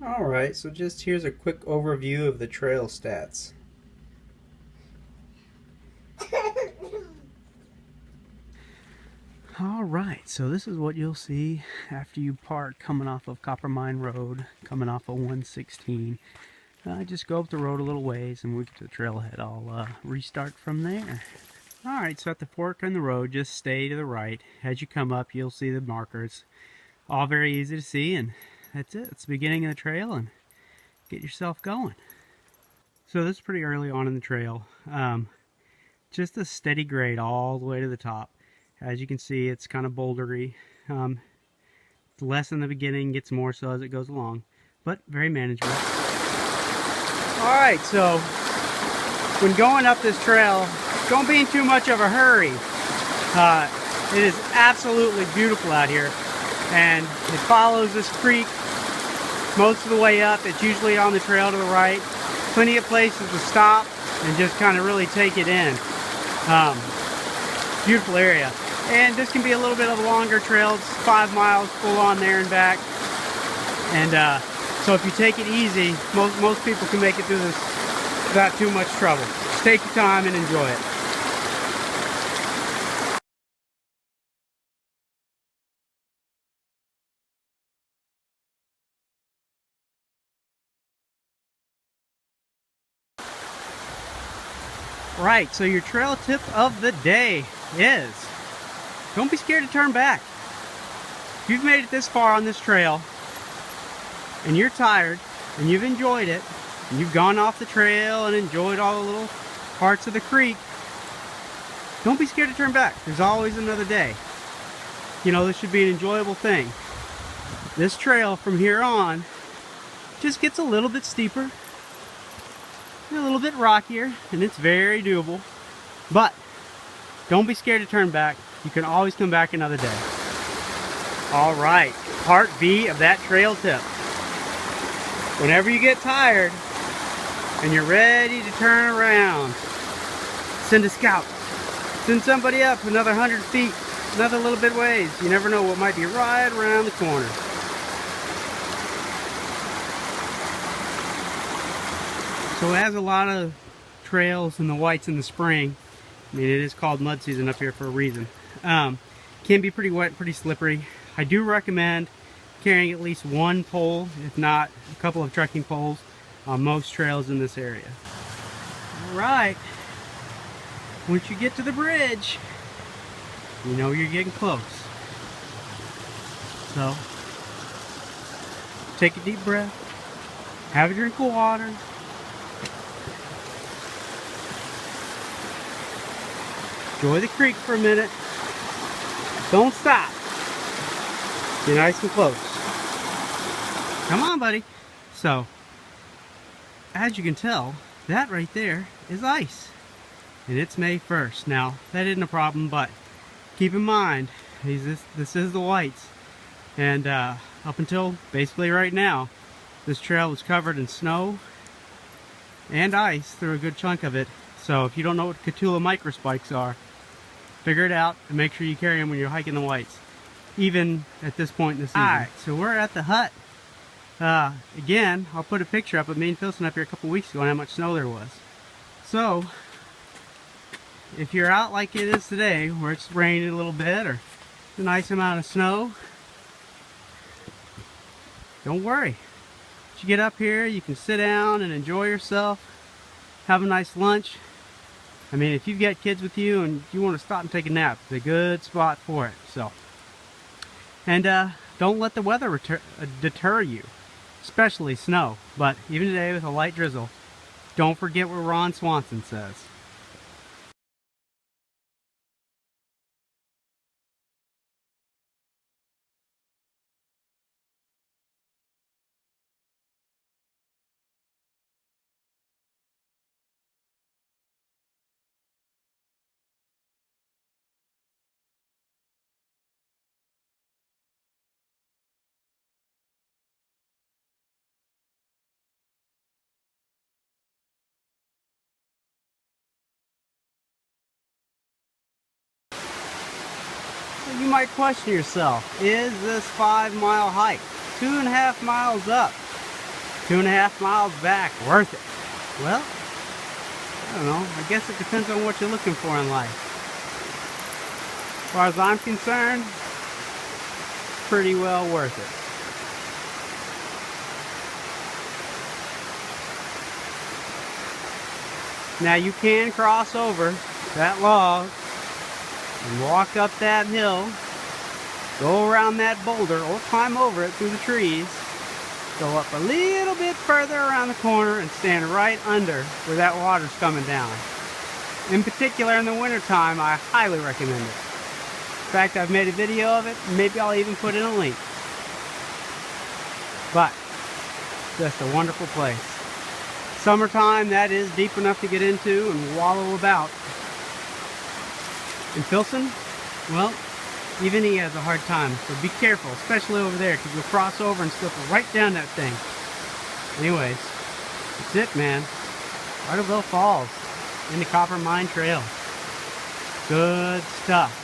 Alright, so just here's a quick overview of the trail stats. Alright, so this is what you'll see after you park coming off of Coppermine Road, coming off of 116. Just go up the road a little ways and we get to the trailhead. I'll restart from there. Alright, so at the fork in the road, just stay to the right. As you come up, you'll see the markers. All very easy to see, and that's it. It's the beginning of the trail, and get yourself going. So this is pretty early on in the trail. Just a steady grade all the way to the top. As you can see, it's kind of bouldery. It's less in the beginning, gets more so as it goes along, but very manageable. Alright, so when going up this trail, don't be in too much of a hurry. It is absolutely beautiful out here, and it follows this creek most of the way up. It's usually on the trail to the right. Plenty of places to stop and just kind of really take it in. Beautiful area. And this can be a little bit of a longer trail. It's 5 miles full on there and back. And so if you take it easy, most people can make it through this without too much trouble. Just take your time and enjoy it. Right, so your trail tip of the day is, don't be scared to turn back. If you've made it this far on this trail, and you're tired, and you've enjoyed it, and you've gone off the trail and enjoyed all the little parts of the creek, don't be scared to turn back. There's always another day. You know, this should be an enjoyable thing. This trail from here on just gets a little bit steeper, a little bit rockier, and it's very doable. But don't be scared to turn back. You can always come back another day. All right, part B of that trail tip. Whenever you get tired and you're ready to turn around, send a scout. Send somebody up another 100 feet, another little bit ways. You never know what might be right around the corner. So as a lot of trails in the whites in the spring, I mean, it is called mud season up here for a reason, can be pretty wet, pretty slippery. I do recommend carrying at least one pole, if not a couple of trekking poles, on most trails in this area. Alright, once you get to the bridge, you know you're getting close. So, take a deep breath, have a drink of water, enjoy the creek for a minute. Don't stop. Get nice and close. Come on, buddy. So, as you can tell, that right there is ice. And it's May 1st. Now, that isn't a problem, but keep in mind, this is the whites. And up until basically right now, this trail was covered in snow and ice through a good chunk of it. So if you don't know what Catula microspikes are, figure it out and make sure you carry them when you're hiking the whites, even at this point in the season. Alright, so we're at the hut. Again, I'll put a picture up of me and Philson up here a couple weeks ago and how much snow there was. So, if you're out like it is today, where it's raining a little bit or a nice amount of snow, don't worry. Once you get up here, you can sit down and enjoy yourself, have a nice lunch. I mean, if you've got kids with you and you want to stop and take a nap, it's a good spot for it. So, and don't let the weather deter you, especially snow. But even today with a light drizzle, don't forget what Ron Swanson says. You might question yourself, is this 5 mile hike 2.5 miles up 2.5 miles back. Worth it. Well, I don't know. I guess it depends on what you're looking for in life. As far as I'm concerned, pretty well worth it. Now you can cross over that log and walk up that hill, go around that boulder, or climb over it through the trees, go up a little bit further around the corner and stand right under where that water's coming down. In particular, in the wintertime, I highly recommend it. In fact, I've made a video of it. Maybe I'll even put in a link. But, just a wonderful place. Summertime, that is deep enough to get into and wallow about. In Filson, well, even he has a hard time, so be careful, especially over there, because you'll cross over and slip right down that thing. Anyways, that's it, man. Bridal Falls, in the Coppermine Trail. Good stuff.